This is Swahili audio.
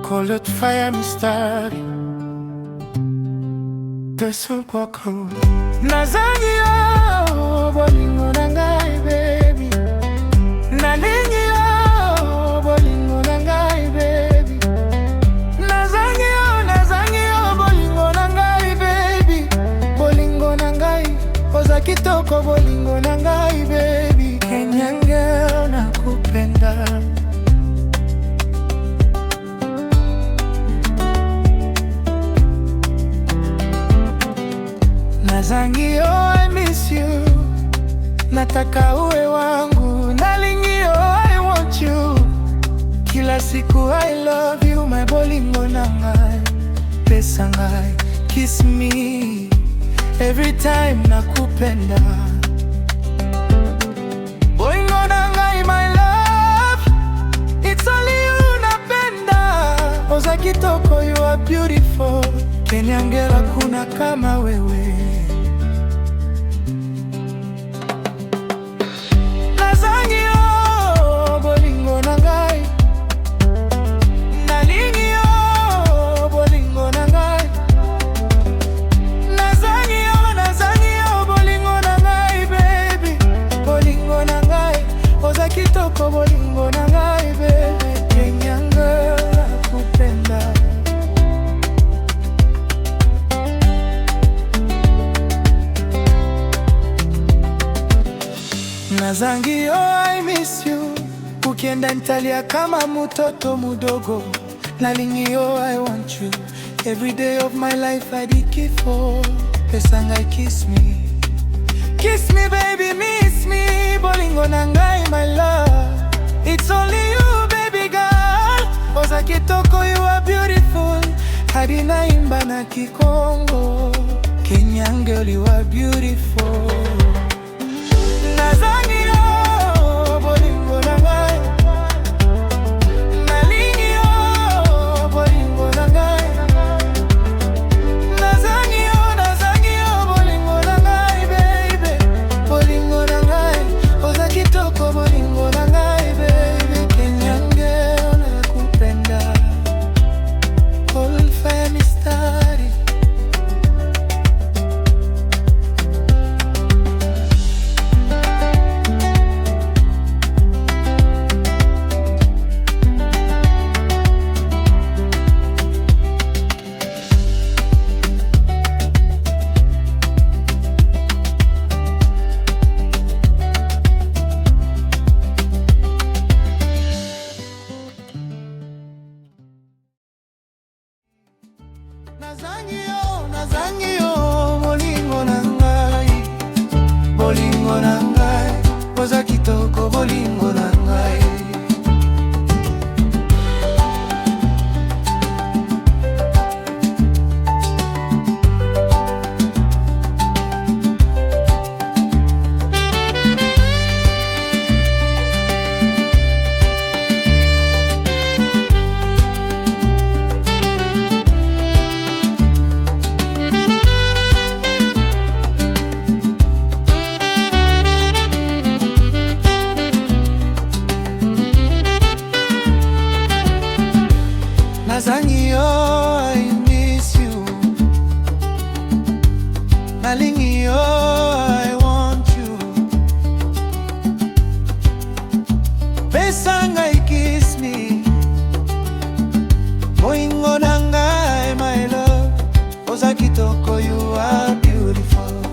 Chocolate fire mistari Tesu kwako Nazangi yo bolingo na ngai baby Nalingi yo bolingo na ngai baby Nazangi yo bolingo na ngai baby Bolingo na ngai oza kitoko bolingo na ngai baby Kenyan girl nakupenda Nazangi yo, I miss you. Nataka uwe wangu. Nalingi yo, I want you. Kila siku I love you, my bolingo na ngai. Pesa ngai, kiss me. Every time nakupenda. Bolingo na ngai, my love. It's only you napenda. Oza kitoko, you are beautiful. Kenyan girl hakuna kama wewe. Bolingo na ngai baby, Kenyan girl nakupenda. Nazangi yo, I miss you. Ukienda nitalia kama mtoto mudogo. Nalingi yo, I want you. Every day of my life I did kifo. Pesa ngai kiss me. Kiss me baby, miss me. Bolingo na ngai my love. It's only you baby girl. Oza kitoko, you are beautiful. Hadi naimba na Kikongo. Kenyan girl, you are beautiful. Nazangi yo, bolingo na ngai. Nalingi yo, bolingo na ngai. Nazangi yo, bolingo na ngai baby. Bolingo na ngai, oza kitoko bolingo na ngai baby. Kenyan girl nakupenda. Cold fire mistari Nazangi yo, bolingo na ngai. Bolingo na ngai, oza kitoko bolingo na ngai. Nazangi yo, I miss you. Nalingi yo, I want you. Pesa ngai kiss me. Bolingo na ngai my love. Oza kitoko, you are beautiful.